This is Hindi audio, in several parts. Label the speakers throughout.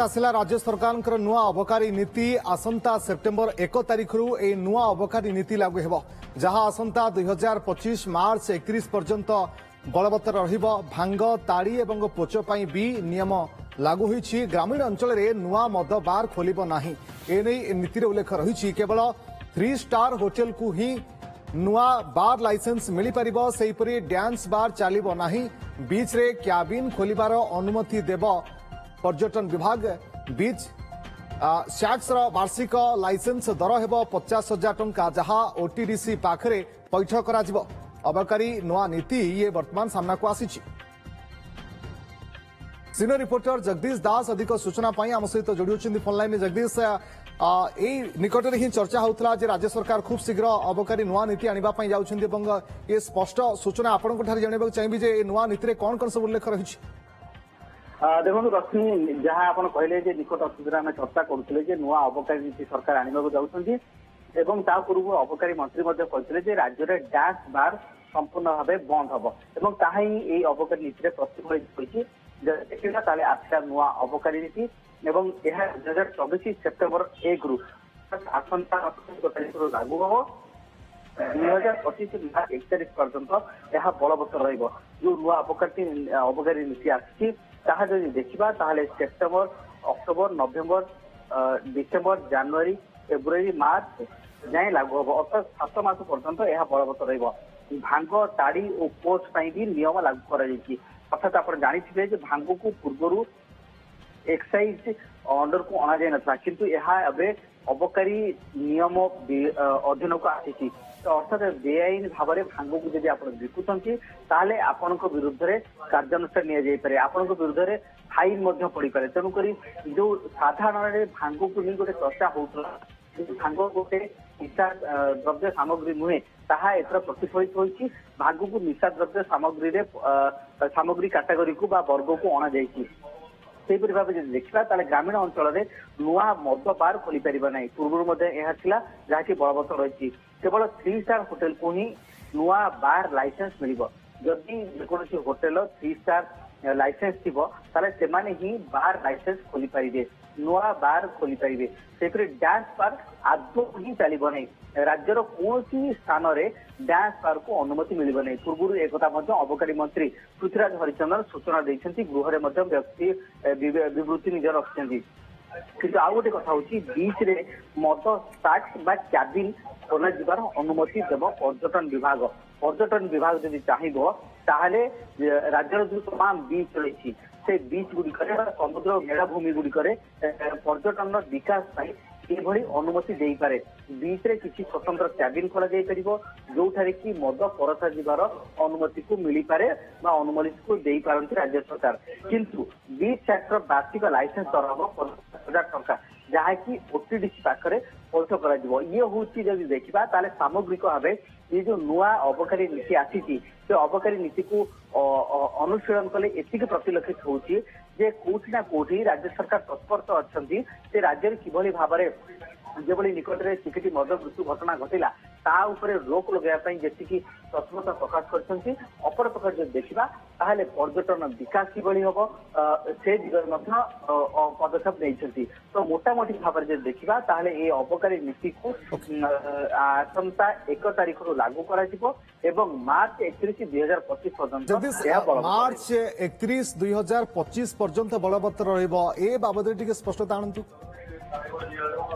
Speaker 1: आसला राज्य सरकार नुआ अबकारी नीति आसंता सेप्टेम्बर 1 तारिख रु ए नुआ अबकारी नीति लागू हेबो जहां आसंता 2025 मार्च 31 पर्यंत बलवत्तर रहिबो। भांग ताड़ी एवं पोच पई भी नियम लागू होईछि। ग्रामीण अंचल रे नुआ मद बार खोलिबो नाही एनै नीति रे उल्लेख रहिछि। केवल 3 स्टार होटल को ही नुआ बार लाइसेंस मिली परिबो। सेहिपरि डांस बार चलिबो नाही। बीच रे क्याबिन खोलिबार अनुमति देबो पर्यटन विभाग। बीच सैक्स वार्षिक लाइसेंस दर हेबो 50,000 टंका जहां ओटीडीसी पाखरे पैठ करा जिवो। अबकारी नुआ नीति ये वर्तमान सामना को आसीछि। सीनियर रिपोर्टर जगदीश दास अधिक सूचना पाई आम सहित जोड़ी होछिंदी फोन लाइन में। जगदीश निकट में ही चर्चा होता जे राज्य सरकार खूब शीघ्र अबकारी नुआ नीति आनिबा पई जाउछिंदी एवं ये स्पष्ट सूचना आपन ठारे जानबा चाहिबी जे नुआ नीति रे कोन कोन सब उल्लेख रहिछि।
Speaker 2: देखो रश्मि जहाँ आप कहले निकट अतीत आम चर्चा करुले नुआ अबकारी नीति सरकार आने जाऊँगी एवं ता पूर्व अबकारी मंत्री कहते राज्य में डांस बार संपूर्ण भाव बंद हम ताही ये अबकारी नीति प्रतिफलित होता आसला नुआ अबकारी नीति एवं यह 2024 सेप्टेम्बर 1 रु आसंता तारीख लागू हम 2025 मार्च 1 तारिख पर्यंत यह बलवत्तर रो नुआ अबकारी नीति आसी देखा सेप्टेम्बर अक्टोबर नवेम्बर डिसेम्बर जनवरी फेब्रुआरी मार्च जाए लागू हम अर्थात 7 मास पर्यंत यह बलवत्तर भांग ताड़ी और पोस्ट भी नियम लागू अर्थात आप जानी भांग को पूर्व एक्साइज अंडर को अणा जाए ना किंतु यह अबकारी नियम अधीन को आसी अर्थात बेआईन भाव में भांग को जब आप बिकुंट ताले आपण विरुद्ध में कार्यानुष्ठान नि आपण विरुद्ध में फाइन पड़ पाए। तेणुक जो साधारण भांग को नहीं गोटे चर्चा होता भांग गोटे निशा द्रव्य सामग्री नुहे ताहा एथर प्रतिफलित होइछि। भांग को निशा द्रव्य सामग्री कैटेगरी को वर्ग को अणा जाइछि। सेपरि भाव देखा ग्रामीण अंचल में नुआ मद बार खोली पार ना पूर्व जहाँकि बलवत्तर रही केवल 3 स्टार होटेल को ही नुआ बार लाइसेंस मिल जदि जेकोसी होटेल 3 स्टार लाइसेंस थी ही बार लाइसेंस खोली पारे नुआ बार खोली पारे। से डांस बार आदौ ही चलो ना राज्यर कौन स्थान में डांस बार को अनुमति मिल ना। पूर्व एक अबकारी मंत्री पृथ्वीराज हरिचंदन सूचना देते गृह में व्यक्ति विवृत्ति निज रखिंट कि आउ गोटे कथा हूँ बीच रे मद स्टाक्स बा क्याबिन खोला जीवार अनुमति देव पर्यटन विभाग। पर्यटन विभाग जब चाहिए ताहले राज्यर जो तमाम बीच रही से बीच गुड़िक समुद्र बेलाभूमि गुड़िक पर्यटन विकास यह अनुमति दे पारे। बीच रे किसी स्वतंत्र क्याबिन खोल जो कि मद परसा जीवार अनुमति को मिल पारे अनुमति को दे पारती राज्य सरकार किंतु बीच सैक्टर वार्षिक लाइसेंस दर हम 50,000 टंका जहाँकि ओटीडीसी पाखे पैठ कर ये हूँ जब देखा सामग्रिक भाव ये जो नुआ अबकारी नीति आसी अबकारी नीति को अनुशीलन कले एतिक प्रतिलक्षित होची जे कोठी ना कोठी राज्य सरकार तत्पर तो अच्छी से राज्य किभली भाव जो निकट में चिकिटी मद मृत्यु घटना घटला ता उपरे रोक लगाई जी तत्परता प्रकाश कर अपर प्रकार जो देखा ताहले पर्यटन विकास किभली हम से दिगरे पदक्षेप नहीं तो मोटामोटी भाव में देखा ताहले ये अबकारी नीति को आसंता 1 तारिख लागू कर मार्च 31 2025 पर्यंत
Speaker 1: मार्च 31 2025 पर्यंत बलवत्तर रही बाबद स्पष्टता आणतु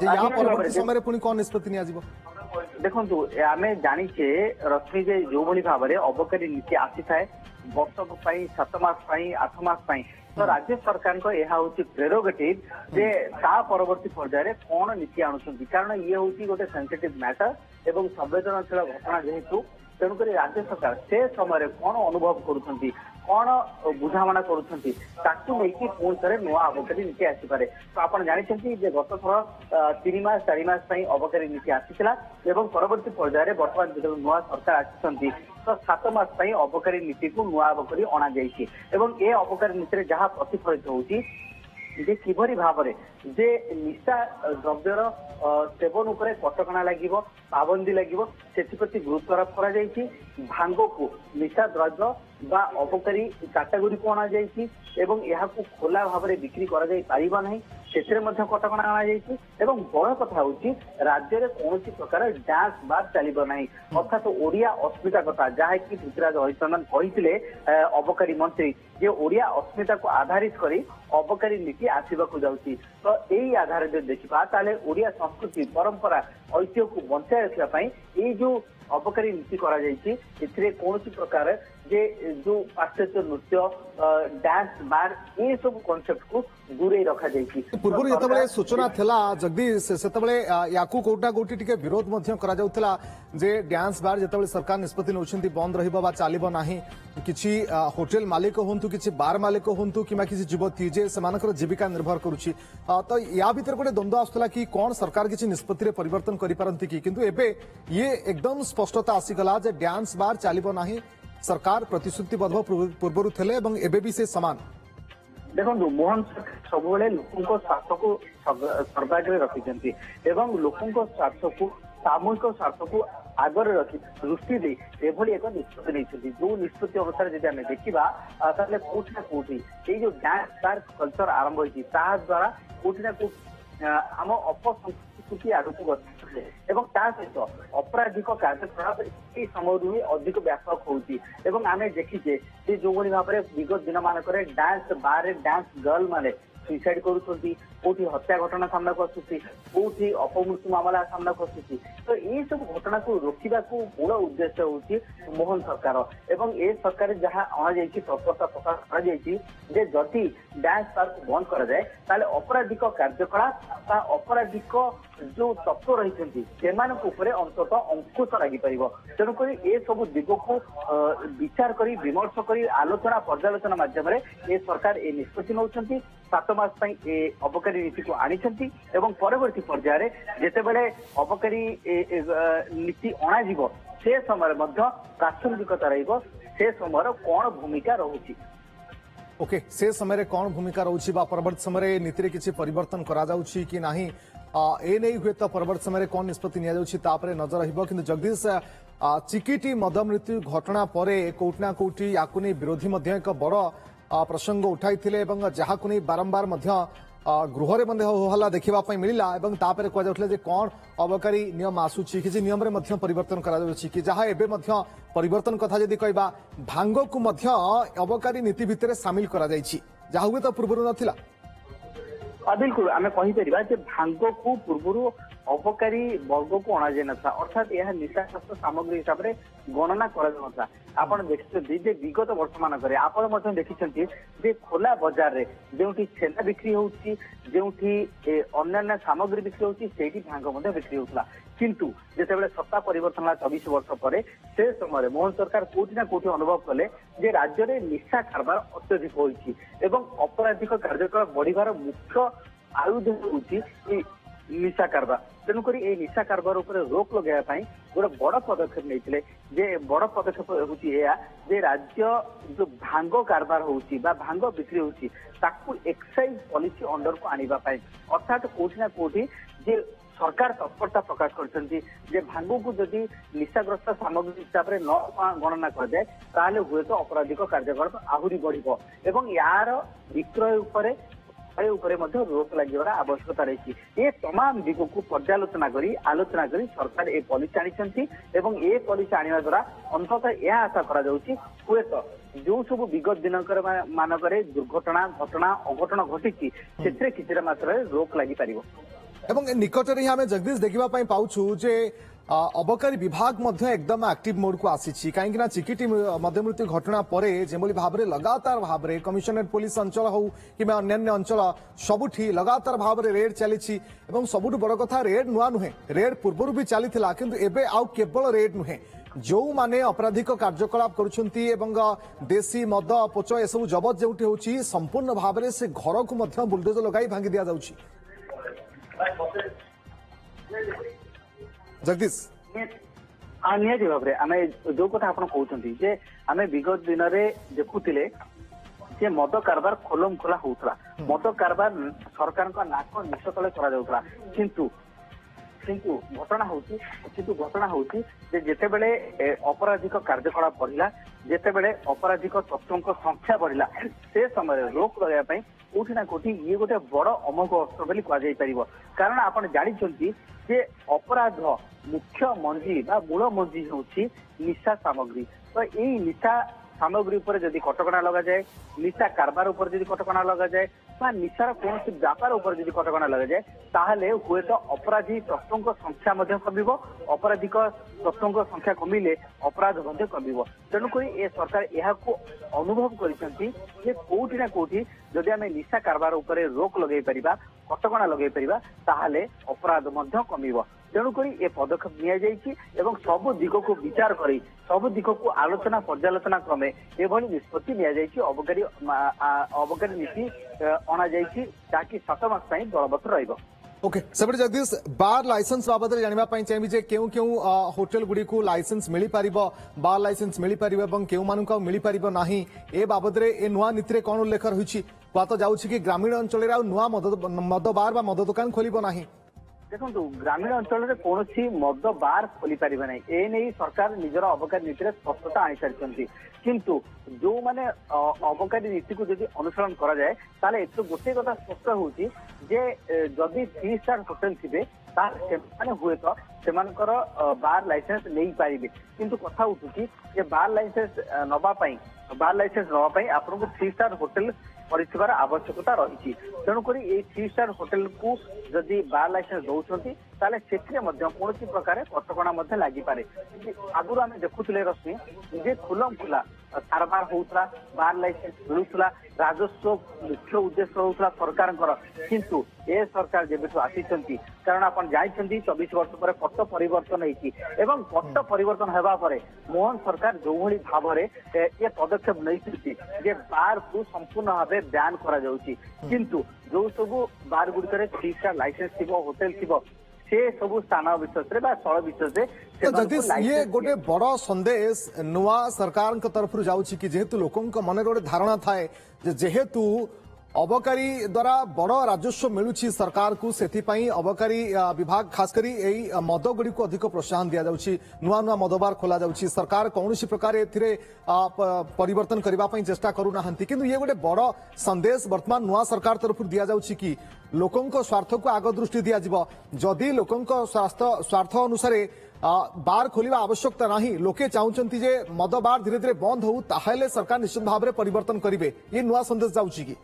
Speaker 1: यहाँ परवर्ती समय पुणी कौन निष्पत्ति
Speaker 2: देखु आम जाचे रश्मि जो भाव में अबकारी नीति आसी था वर्षक 7 मास 8 मास तो राज्य सरकार को यह हूँ प्रेरोगेटिव जे ता परवर्ती पर्यायर कौन नीति आणुंट कारण ये हूँ गोटे सेंसिटिव मैटर एवं संवेदनशील घटना जेहेतु तेणुक राज्य सरकार से समय कौन अनुभव करुँच कौन बुझामणा करुँच पुणी थे नुआ अबकारी नीति आसपे। तो आप जानते गत थर 3 मास 4 मास अबकारी नीति आसीला परवर्ती पर्यायर बर्तमान जो नुआ सरकार आसी तो 7 मास अबकारी नीति को नुआ अबकारी अणा जाए अबकारी नीति जहाँ प्रतिफलित होती जे किभरी भाव में जे निशा द्रव्यर सेवन उपर कटकणा लगे पाबंदी लगे से गुरुत्व आरोप कर भांग को निशा द्रव्य बा अबकारी कैटेगोरी को अणा जाइए खोला भाव में बिक्री कर ସେଥିରେ ମଧ୍ୟ କଟକଣା ଅଣାଯାଇଛି ଏବଂ ବଡ଼ କଥା ହେଉଛି ରାଜ୍ୟରେ କୌଣସି ପ୍ରକାର ଡ୍ୟାନ୍ସ ବାର୍ ଚାଲିବ ନାହିଁ। ଅର୍ଥାତ୍ ଓଡ଼ିଆ ଅସ୍ମିତା କଥା ଯାହାକି ପୃଥ୍ୱୀରାଜ ହରିଚନ୍ଦନ କହିଥିଲେ ଅବକାରୀ ମନ୍ତ୍ରୀ ଯେ ଓଡ଼ିଆ ଅସ୍ମିତାକୁ ଆଧାରିତ କରି ଅବକାରୀ ନୀତି ଆସିବାକୁ ଯାଉଛି। ତ ଏଇ ଆଧାରରେ ଯଦି ଦେଖିବା ତାହେଲେ ଓଡ଼ିଆ ସଂସ୍କୃତି ପରମ୍ପରା ଐତିହ୍ୟକୁ ବଞ୍ଚାଇ ରଖିବା ପାଇଁ ଏଇ ଯୋଉ ଅବକାରୀ ନୀତି କରାଯାଇଛି ଏଥିରେ କୌଣସି ପ୍ରକାର ଯେ ଯୋଉ ପାଶ୍ଚାତ୍ୟ ନୃତ୍ୟ ଡ୍ୟାନ୍ସ ବାର୍ ଏ ସବୁ କନସେପ୍ଟକୁ ଦୂରେଇ ରଖାଯାଇଛି।
Speaker 1: ପୂର୍ବରୁ ଯେତେବେଳେ ସୂଚନା ଥିଲା ଜଗଦୀଶ ସେତେବେଳେ ୟାକୁ କୋଉଟା କୋଉଠି ଟିକେ ବିରୋଧ ମଧ୍ୟ କରାଯାଉଥିଲା ଯେ ଡ୍ୟାନ୍ସ ବାର୍ ଯେତେବେଳେ ସରକାର ନିଷ୍ପତ୍ତି ନେଉଛନ୍ତି ବନ୍ଦ ରହିବ ବା ଚାଲିବ ନାହିଁ କିଛି ହୋଟେଲ ମାଲିକ ହୁଅନ୍ତୁ କିଛି ବାର୍ ମାଲିକ ହୁଅନ୍ତୁ କିମ୍ବା କିଛି ଯୁବତୀ ଯେ ସେମାନଙ୍କର ଜୀବିକା ନିର୍ଭର କରୁଛି ତ ୟା ଭିତରେ ଗୋଟେ ଦ୍ୱନ୍ଦ୍ୱ ଆସୁଥିଲା କି କଣ ସରକାର କିଛି ନିଷ୍ପତ୍ତିରେ ପରିବର୍ତ୍ତନ କରିପାରନ୍ତି କି କିନ୍ତୁ ଏବେ ଇଏ ଏକଦମ ସ୍ପଷ୍ଟତା ଆସିଗଲା ଯେ ଡ୍ୟାନ୍ସ ବାର୍ ଚାଲିବ ନାହିଁ सरकार प्रतिश्रुतिबद्ध पूर्व थे एबे भी से समान
Speaker 2: देखो मोहन सबुले लोकों स्वार्थ को सर्वाग्रे रखिंट एवं लोकों स्वार्थ को सामूहिक स्वार्थ को आगर रखी दृष्टि दे एक निष्पत्ति नहीं जो निष्पत्ति अनुसार जब आम देखा कौटी ना कौटी ये जो डांस बार कल्चर आरंभ होती द्वारा कौटी ना कौटी आम अपसंस्कृति आगक गति सहित अपराधिक कार्यकलाप ये समय अधिक व्यापक होती आम देखीचे जो भाव में विगत दिन मानक डांस बार डांस गर्ल माने सुइसाइड कौटी हत्या घटना सामना को आसूसी कौटी अपमृत्यु मामला सामना को आसूसी तो ये सब घटना को रोकवा मूल उद्देश्य होची मोहन सरकार एवं ए सरकार जहाँ अणाई तत्परता प्रकाश कर जदि डांस पार्क बंद कर जाए ताले अपराधिक कार्यकलाप अपराधिक जो तत्व रही अंतत अंकुश लगिपर तेणुक ए सब दिग को विचार कर विमर्श कर आलोचना पर्यालोचना मध्यम ये सरकार ए निष्पत्ति नौकरी 7 मास अबकारी नीति को आनी परवर्ती पर्यायर जितेबले अबकारी नीति अणाजी से समय प्रासंगिकता से समय कौन भूमिका रोचे
Speaker 1: ओके से समय कौन भूमिका रोची परवर्त समय नीति किसी परिवर्तन करा जाउछि कि नाही ए नहीं हुए तो परवर्त समय कौन निष्पत्ति निया जाउछि तापरे नजर रहिबो किंतु जगदीश चिकिटी मद मृत्यु घटना परे कोउटना कोउटी याकु नै विरोधी मध्य एक बड़ प्रसंग उठाई जहाँ को नहीं बारंबार गृह हल्ला देखा मिलला कहुले कौन अबकारी नियम आसूची किसी नियम रे परिवर्तन कि जहाँ एबे परिवर्तन कथा जदि कहबा भांग को अबकारी नीति भितर सामिल करा जायछि जहाँ हुए तो पूर्व नथिला
Speaker 2: बिल्कुल आम कहीपर भांग को पूर्व अबकारी वर्ग को अणाई ना अर्थात यह निशास्त्र सामग्री हिसाब से गणना कर आप देखते विगत वर्ष मानक आप देखते खोला बजार रे जो छेना बिक्री होती जो अन्य सामग्री बिक्री होती भांग बिक्री होता किंतु जिते सत्ता परिवर्तन 24 वर्ष पर से समय मोहन सरकार कोटी ना कोटी अनुभव कले जे राज्य में निशा कारबार अत्यधिक होती अपराधिक कार्यकलाप बढ़िबार मुख्य आयुध होती निशा कारबार तेणुक निशा कारबार रोक लगाई गोटे बड़ पदक्षेप नहीं जे बड़ पदक्षेप होती राज्य जो भांग कारबार होती भांग बिक्री होती एक्साइज पॉलिसी अंडर को आने अर्थात कोठी ना कोठी जे सरकार तत्परता प्रकाश कर भांग को जदि निशाग्रस्त सामग्री हिसाब से न गणना कर जाए ताले हुए तो अपराधिक कार्यकलाप आहरी बढ़िबो एवं यार विक्रय रोक लगे आवश्यकता रही ये तमाम दिग को पर्यालोचना करी आलोचना करी सरकार ए पॉलिसी आनी ए पॉलिसी आने द्वारा अंततः यह आशा करा हुए तो जो सब विगत दिन मानक दुर्घटना घटना अघटन घटी से किसी मात्रा रोक लगी पार
Speaker 1: एवं निकटर ही आम जगदीश देखा पाउछु जे अबकारी विभाग एकदम एक्टिव मोड को आसी कहीं चिकिटी मद मृत्यु घटना पर जो भाव में लगातार भाव में कमिशनरेट पुलिस अंचल हो कि अन्य अंचल सबुठी लगातार भाव में रेड चली सबुठ बड़ कथा रेड नुआ नुहे रेड पूर्व भी चली किंतु एबे आउ केवल रेड नुहे जो माने अपराधिक कार्यकलाप करुछंती एवं देशी मद पोच ए सब जबत जोटी होची संपूर्ण भाव में से घर को बुलडोजर लगाई भांगी दिया जाउची जगदीश
Speaker 2: निहाती भाव में आम जो कथा आप कहते आम विगत दिन में देखुले जे मद कारबार खोलम खोला होता मद कारबार सरकार नाक निश तले करा किंतु घटना होती जिते बड़े अपराधिक कार्यकलाप बढ़ला जिते बड़े अपराधिक तत्वों संख्या बढ़ला से समय रोक लगाई कोठी ना कोठी ये गोटे बड़ अमोघ अस्त्र बोली कह जाई परिबो कारण आपण जानिछंती जे अपराध मुख्य मंजी बा मूल मंजी होची निशा सामग्री तो एई निशा सामग्री उपर जदि कटकणा लगा जाए निशा कारबार उपर जदि कटकणा लगा जाए बा निशार कौन व्यापार उपर जदि कटकणा लगा जाए ताहले हुए तो अपराधी तत्वों संख्या मध्य कमिबो अपराधिक तत्वों संख्या कमिले अपराध मध्य कमिबो तेणुक ए सरकार यहाको अनुभव करिसेंती जे कोठी ना कोठी जदि आमे निशा कारबार उपर रोक लगै परिबा कटकणा लगै परिबा ताहले अपराध मध्य कमिबो तेणुक ए पदक्षेप निया जाइछि एवं सब दिग को विचार करी सब दिग को आलोचना पर्यालोचना क्रमे एभली निष्पत्ति निया जाइछि अबकारी नीति अणा जाइछि ताकि 7 मास पई बलवत्तर रहइबो।
Speaker 1: ओके सेपटे जगदीश बार लाइसेंस बाबद जानवा चाहिए जे केउ केउ होटल गुडी को लाइसेंस मिली पारिबो बार लाइसेंस मिली पारिबो एवं केउ मानु का मिली पारिबो नाही ए बाबद रे ए नुआ नीति रे कोन उल्लेख रहिछि कुआ तो जाउछि कि ग्रामीण अंचल रे नुआ मद बार बा मद दुकान खोलिबो नाही
Speaker 2: देखो ग्रामीण अंचल में कौन मद बार खोली पारे ना ए नहीं सरकार निजर अबकारी नीति स्पष्टता आनी सारी किंतु जो माने अबकारी नीति को जदि अनुसरण करा जाए ताले एतो गोटे कथा स्पष्ट होची जे जदि 3 स्टार होटल थिबे ताने हुए तो सेमानकर बार लाइसेंस नहीं पारिबे किंतु कथा उठुची जे बार लाइसेंस नबा पई आपनको 3 स्टार होटल परिथिबार आवश्यकता रही तेणुक 3 स्टार होटल को जदि बार लाइसेंस दौरान ताले सेथिरे मध्य कोनोसी प्रकार कटकणा मध्य लागि पारे आगुर आमे देखुथिले रश्मि जे खुलम खुला कारबार होउतला बार लाइसेंस मिलुतला राजस्व मुख्य उद्देश्य होउतला सरकारଙ୍କର किंतु ए सरकार जेबेठु आसीचंती कारण आपण जाइचंती 24 वर्ष पर पट्ट परिवर्तन हेची एवं पट्ट परिवर्तन हेबा परे मोहन सरकार जो भली भाबरे ए पदक्षेप नैछि जे बार को संपूर्ण भाबे बैन करा जाउची किंतु जो सब बार गुडकरे 3 स्टार लाइसेंस थिबो होटल थिबो से सब स्थान विशेष बा स्थल विशेष
Speaker 1: जगदीश ये गोटे बड़ संदेश नुआ सरकार तरफ जाउची कि जेहेतु लोकों मन गोटे धारणा थाए जेहेतु अबकारी द्वारा बड़ राजस्व मिलुची सरकार को सेथिपाई अबकारी विभाग खास करी एई मद गुडी को अधिक प्रोत्साहन दिया जाउची नुआ नुआ मदबार खोला जाउची सरकार कौनसी प्रकार एथिरे परिवर्तन करबा पई चेष्टा करू नाहंती किंतु ये गोटे बड़ संदेश वर्तमान नुआ सरकार तरफ दिया जाउची कि लोकों स्वार्थ को आग दृष्टि दिया जिवो जदि लोकों स्वार्थ अनुसार बार खोलिबा आवश्यकता नाही लोके चाहुचंती जे मद बार धीरे धीरे बंद हो ताहेले सरकार निश्चित भाव में परिवर्तन करिवे ये नुआ संदेश जाउची कि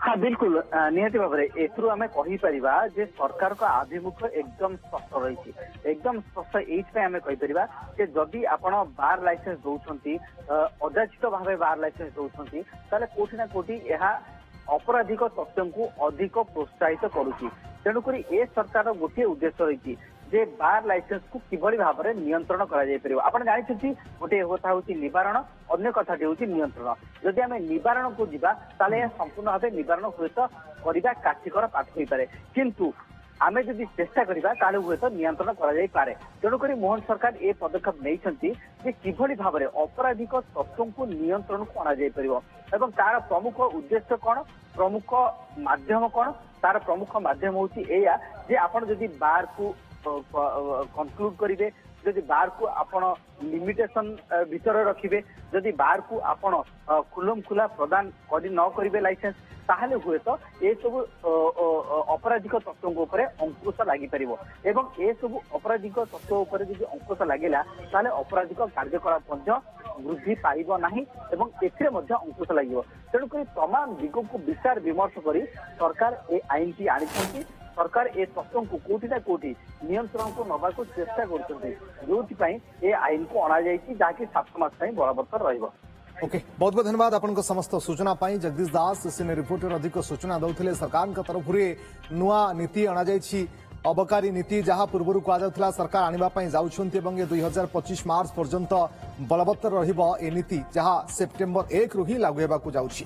Speaker 2: हाँ बिल्कुल निहती भाव में एथुरु आमे कहि परिबा जे सरकार का आभिमुख्य एकदम स्पष्ट रही एकदम स्पष्ट एइथपे आमे कहि परिबा जे जदि आपण बार लाइसेंस दउछंती अजाचित भावे बार लाइसेंस दउछंती ताले कोठी ना कोठी एहा अपराधिक तत्व को अधिक प्रोत्साहित करुची तेणुकरी ए सरकार गोटे उद्देश्य रही जे बार लाइसेंस को किभली भाव में नियंत्रण करा जाय परिबो आपण जानिछथि गोटे कथा होची निवारण अन्य कथाटी होची नियंत्रण जदि आमे निवारण को जिबा ताले संपूर्ण भावे निवारण होयत करिबा काठिकर पाठ होई पारे किंतु आमे जदि चेष्टा करिबा ताले होयत नियंत्रण करा जाय पारे तेणुकरी मोहन सरकार ए पदक्षेप नैछंती जे किभली भाव में अपराधिक तत्व को नियंत्रण को अणा जाय परिबो एवं तार प्रमुख उद्देश्य कौन प्रमुख माध्यम कौन तार प्रमुख माध्यम होची एया जे आपण जदि बार को कनक्लूड करिवे जदि बार को आपण लिमिटेशन भीतर रखिबे जदि बार को आपण खुलम खुला प्रदान करि न करिवे लाइसेंस ताहले हुए तो ए सब अपराधिक तत्व ऊपर अंकुश लागि परिबो एवं ए सब अपराधिक तत्व ऊपर जदि अंकुश लागिला ताले अपराधिक कार्यकलाप मध्य वृद्धि पाइबो नाही एवं एथिरे मध्य अंकुश लागिबो तेणुकरी तमाम दिग को विचार विमर्श करी सरकार ए आईन की आनिछंती सरकार ए तत्व को कोटी ना कोटी नियंत्रण को नबा को चेष्टा करछंती जोथि ए आईन को अणा जायछि जाकि 7 मास पई बलवत्तर रहइबो।
Speaker 1: ओके बहुत बहुत धन्यवाद आपन समस्त सूचना पाई जगदीश दास सीनियर रिपोर्टर अधिक सूचना दौथिले सरकार तरफ नुआ नीति अणा जायछि अबकारी नीति जहां पूर्व कहुला सरकार आने जाउछन्ति 2025 मार्च पर्यंत बलवत्तर रहिबो ए नीति जहां सेप्टेम्बर 1 रु ही लागू हेबाकु जाउछि।